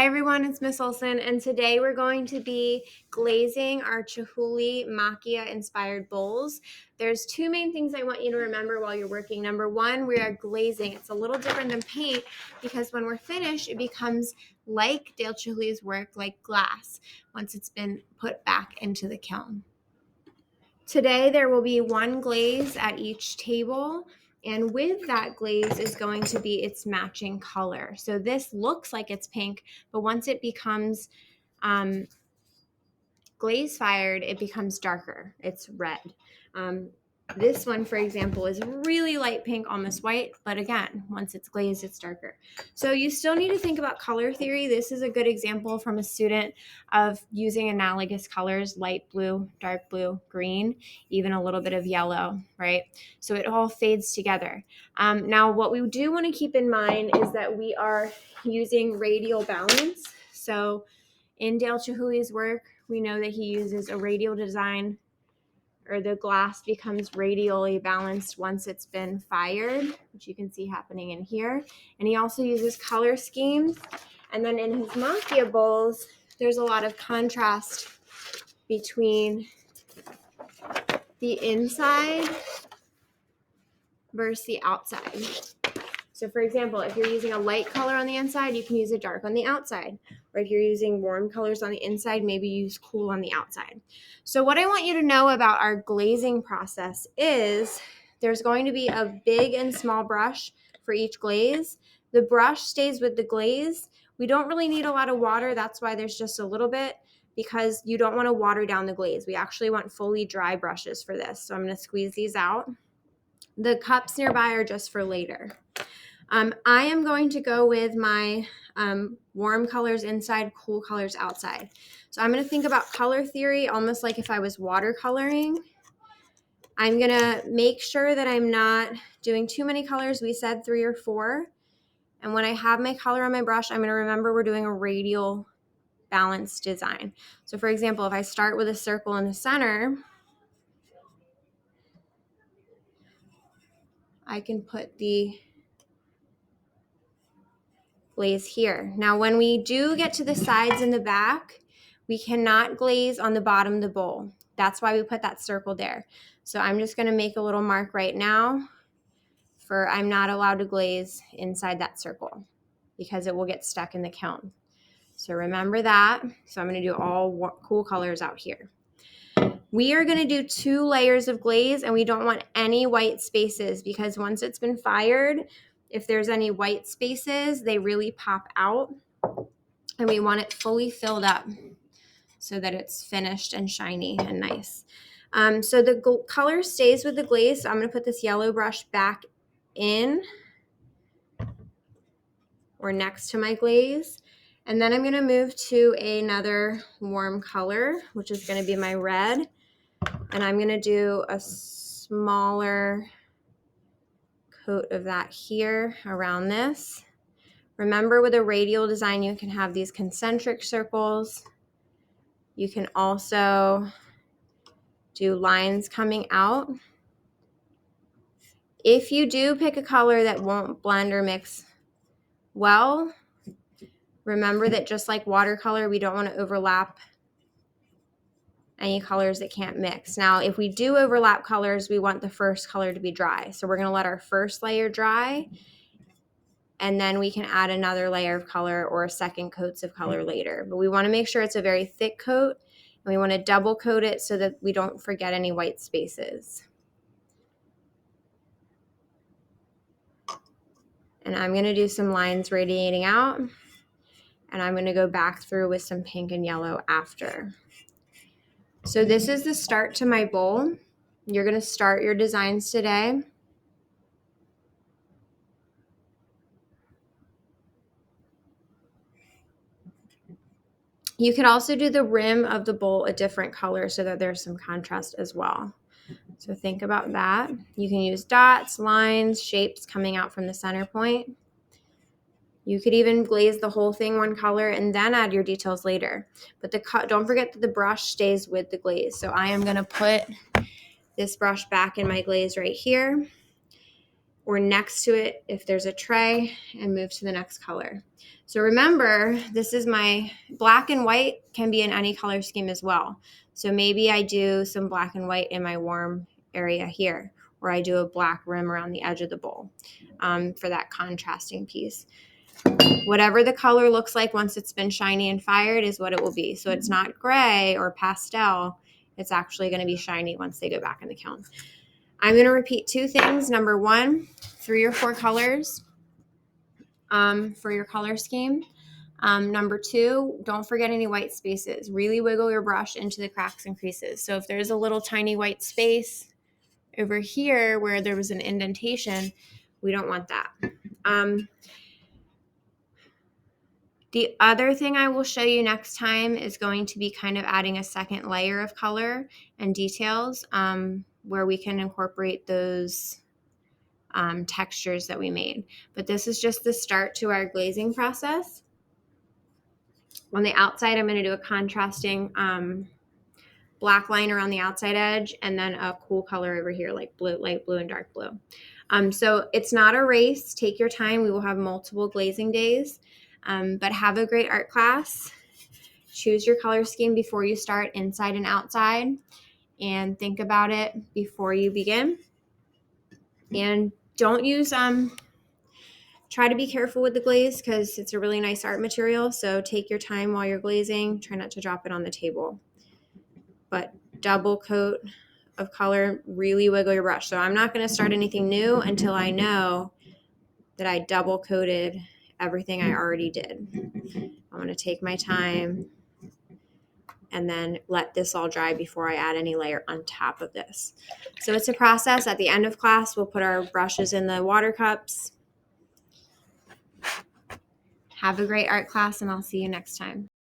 Hi everyone, it's Miss Olson, and today we're going to be glazing our Chihuly Machia inspired bowls. There's two main things I want you to remember while you're working. Number one, we are glazing. It's a little different than paint because when we're finished, it becomes like Dale Chihuly's work, like glass, once it's been put back into the kiln. Today there will be one glaze at each table, and with that glaze is going to be its matching color. So this looks like it's pink, but once it becomes glaze fired, it becomes darker. It's red. This one, for example, is really light pink, almost white, but again, once it's glazed, it's darker. So you still need to think about color theory. This is a good example from a student of using analogous colors, light blue, dark blue, green, even a little bit of yellow, right? So it all fades together. Now, what we do want to keep in mind is that we are using radial balance. So in Dale Chihuly's work, we know that he uses a radial design, or the glass becomes radially balanced once it's been fired, which you can see happening in here. And he also uses color schemes. And then in his Machia bowls, there's a lot of contrast between the inside versus the outside. So for example, if you're using a light color on the inside, you can use a dark on the outside. Or if you're using warm colors on the inside, maybe use cool on the outside. So what I want you to know about our glazing process is there's going to be a big and small brush for each glaze. The brush stays with the glaze. We don't really need a lot of water. That's why there's just a little bit, because you don't want to water down the glaze. We actually want fully dry brushes for this. So I'm going to squeeze these out. The cups nearby are just for later. I am going to go with my warm colors inside, cool colors outside. So I'm going to think about color theory almost like if I was watercoloring. I'm going to make sure that I'm not doing too many colors. We said 3 or 4. And when I have my color on my brush, I'm going to remember we're doing a radial balanced design. So for example, if I start with a circle in the center, I can put the glaze here. Now, when we do get to the sides and the back, we cannot glaze on the bottom of the bowl. That's why we put that circle there. So I'm just going to make a little mark right now for I'm not allowed to glaze inside that circle because it will get stuck in the kiln. So remember that. So I'm going to do all cool colors out here. We are going to do 2 layers of glaze, and we don't want any white spaces because once it's been fired, if there's any white spaces, they really pop out, and we want it fully filled up so that it's finished and shiny and nice. So the color stays with the glaze. So I'm going to put this yellow brush back in or next to my glaze. And then I'm going to move to another warm color, which is going to be my red. And I'm going to do a smaller coat of that here around this. Remember, with a radial design, you can have these concentric circles. You can also do lines coming out. If you do pick a color that won't blend or mix well, remember that just like watercolor, we don't want to overlap any colors that can't mix. Now, if we do overlap colors, we want the first color to be dry. So we're going to let our first layer dry, and then we can add another layer of color or second coats of color later. But we want to make sure it's a very thick coat, and we want to double coat it so that we don't forget any white spaces. And I'm going to do some lines radiating out, and I'm going to go back through with some pink and yellow after. So this is the start to my bowl. You're going to start your designs today. You could also do the rim of the bowl a different color so that there's some contrast as well. So think about that. You can use dots, lines, shapes coming out from the center point. You could even glaze the whole thing one color and then add your details later. But don't forget that the brush stays with the glaze. So I am going to put this brush back in my glaze right here. or next to it if there's a tray, and move to the next color. So remember, this is my black and white can be in any color scheme as well. So maybe I do some black and white in my warm area here, or I do a black rim around the edge of the bowl for that contrasting piece. Whatever the color looks like once it's been shiny and fired is what it will be. So it's not gray or pastel. It's actually going to be shiny once they go back in the kiln. I'm going to repeat two things. Number one, 3 or 4 colors for your color scheme. Number 2, don't forget any white spaces. Really wiggle your brush into the cracks and creases. So if there's a little tiny white space over here where there was an indentation, we don't want that. The other thing I will show you next time is going to be kind of adding a second layer of color and details where we can incorporate those textures that we made. But this is just the start to our glazing process. On the outside, I'm going to do a contrasting black line around the outside edge and then a cool color over here like blue, light blue and dark blue. So it's not a race. Take your time. We will have multiple glazing days. But have a great art class. Choose your color scheme before you start inside and outside, and think about it before you begin. And don't use, try to be careful with the glaze because it's a really nice art material. So take your time while you're glazing. Try not to drop it on the table. But double coat of color, really wiggle your brush. So I'm not going to start anything new until I know that I double coated everything I already did. I'm going to take my time and then let this all dry before I add any layer on top of this. So it's a process. At the end of class, we'll put our brushes in the water cups. Have a great art class, and I'll see you next time.